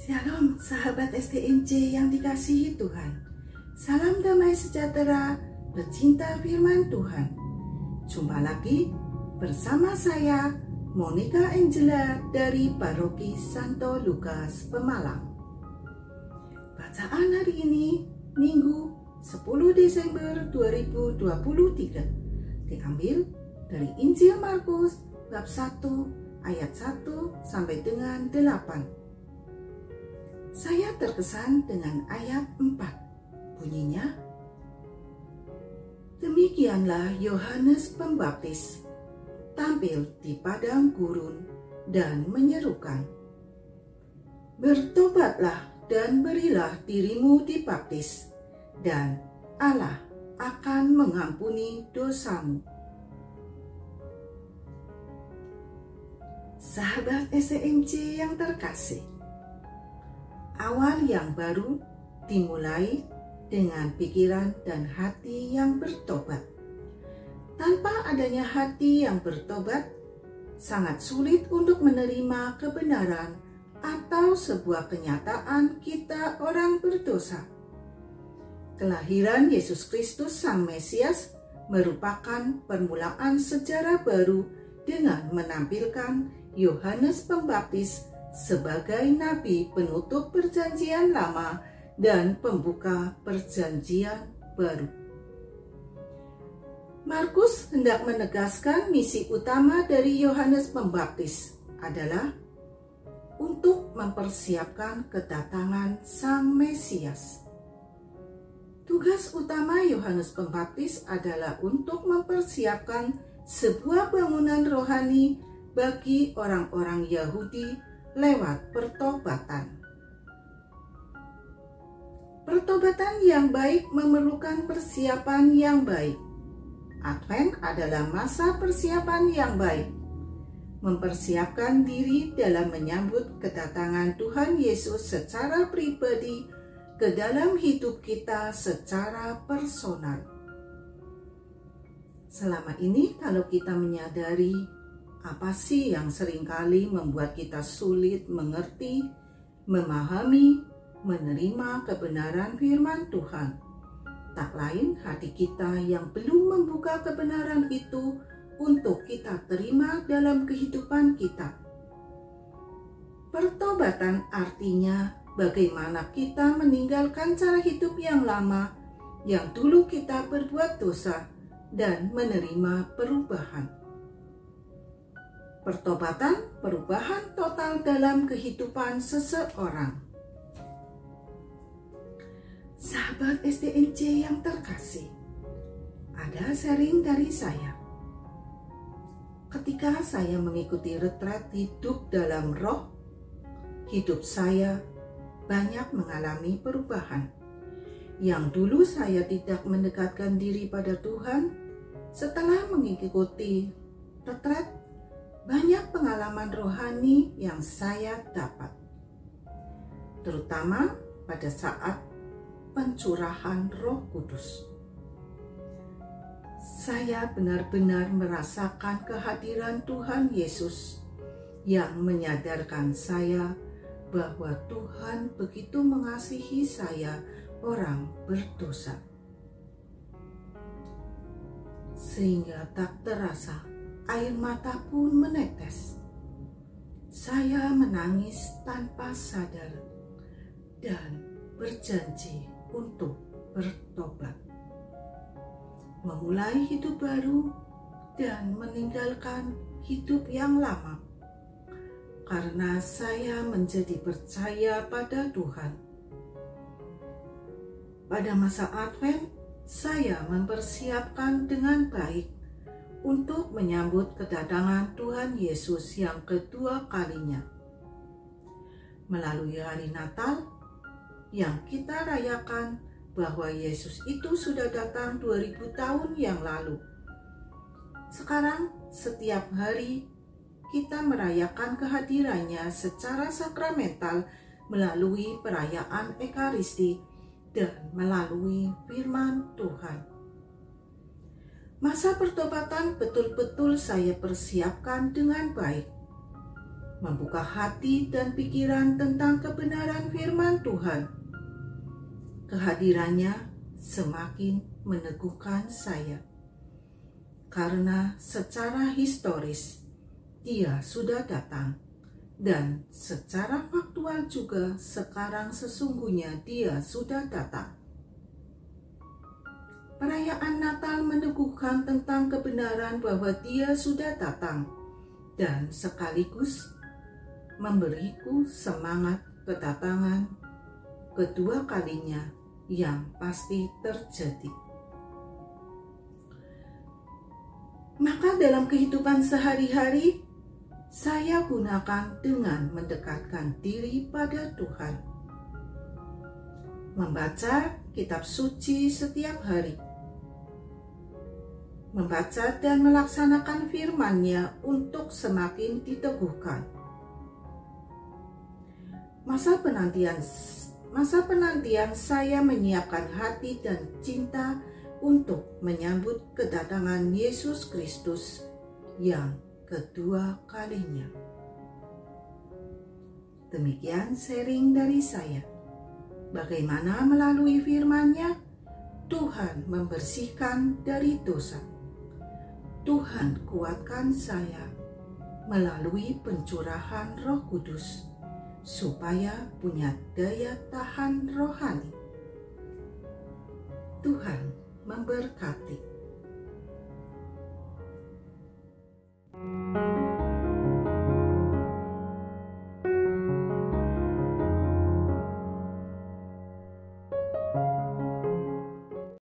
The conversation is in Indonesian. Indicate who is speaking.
Speaker 1: Shalom sahabat STMC yang dikasihi Tuhan. Salam damai sejahtera, pecinta firman Tuhan. Jumpa lagi bersama saya Monica Angela dari Paroki Santo Lukas Pemalang. Bacaan hari ini Minggu 10 Desember 2023 diambil dari Injil Markus bab 1 ayat 1 sampai dengan 8. Saya terkesan dengan ayat 4. Bunyinya, demikianlah Yohanes Pembaptis tampil di padang gurun dan menyerukan, bertobatlah dan berilah dirimu dibaptis, dan Allah akan mengampuni dosamu. Sahabat STMC yang terkasih, awal yang baru dimulai dengan pikiran dan hati yang bertobat. Tanpa adanya hati yang bertobat, sangat sulit untuk menerima kebenaran atau sebuah kenyataan kita orang berdosa. Kelahiran Yesus Kristus Sang Mesias merupakan permulaan sejarah baru dengan menampilkan Yohanes Pembaptis sebagai nabi penutup perjanjian lama dan pembuka perjanjian baru. Markus hendak menegaskan misi utama dari Yohanes Pembaptis adalah untuk mempersiapkan kedatangan Sang Mesias. Tugas utama Yohanes Pembaptis adalah untuk mempersiapkan sebuah bangunan rohani bagi orang-orang Yahudi lewat pertobatan. Pertobatan yang baik memerlukan persiapan yang baik. Advent adalah masa persiapan yang baik. Mempersiapkan diri dalam menyambut kedatangan Tuhan Yesus secara pribadi ke dalam hidup kita secara personal. Selama ini kalau kita menyadari apa sih yang seringkali membuat kita sulit mengerti, memahami, menerima kebenaran firman Tuhan? Tak lain hati kita yang belum membuka kebenaran itu untuk kita terima dalam kehidupan kita. Pertobatan artinya bagaimana kita meninggalkan cara hidup yang lama yang dulu kita berbuat dosa dan menerima perubahan. Pertobatan, perubahan total dalam kehidupan seseorang. Sahabat STMC yang terkasih, ada sharing dari saya. Ketika saya mengikuti retret hidup dalam roh, hidup saya banyak mengalami perubahan. Yang dulu saya tidak mendekatkan diri pada Tuhan, setelah mengikuti retret, banyak pengalaman rohani yang saya dapat, terutama pada saat pencurahan Roh Kudus. Saya benar-benar merasakan kehadiran Tuhan Yesus yang menyadarkan saya bahwa Tuhan begitu mengasihi saya, orang berdosa, sehingga tak terasa air mata pun menetes. Saya menangis tanpa sadar dan berjanji untuk bertobat, memulai hidup baru dan meninggalkan hidup yang lama, karena saya menjadi percaya pada Tuhan. Pada masa Advent, saya mempersiapkan dengan baik untuk menyambut kedatangan Tuhan Yesus yang kedua kalinya. Melalui hari Natal yang kita rayakan bahwa Yesus itu sudah datang 2000 tahun yang lalu. Sekarang setiap hari kita merayakan kehadirannya secara sakramental melalui perayaan Ekaristi dan melalui firman Tuhan. Masa pertobatan betul-betul saya persiapkan dengan baik. membuka hati dan pikiran tentang kebenaran firman Tuhan. Kehadirannya semakin meneguhkan saya, karena secara historis Dia sudah datang, dan secara faktual juga sekarang sesungguhnya Dia sudah datang. Perayaan Natal meneguhkan tentang kebenaran bahwa Dia sudah datang dan sekaligus memberiku semangat kedatangan kedua kalinya yang pasti terjadi. Maka dalam kehidupan sehari-hari, saya gunakan dengan mendekatkan diri pada Tuhan. Membaca kitab suci setiap hari. Membaca dan melaksanakan firman-Nya untuk semakin diteguhkan. Masa penantian saya menyiapkan hati dan cinta untuk menyambut kedatangan Yesus Kristus yang kedua kalinya. Demikian sharing dari saya. Bagaimana melalui firman-Nya Tuhan membersihkan dari dosa. Tuhan kuatkan saya melalui pencurahan Roh Kudus supaya punya daya tahan rohani. Tuhan memberkati.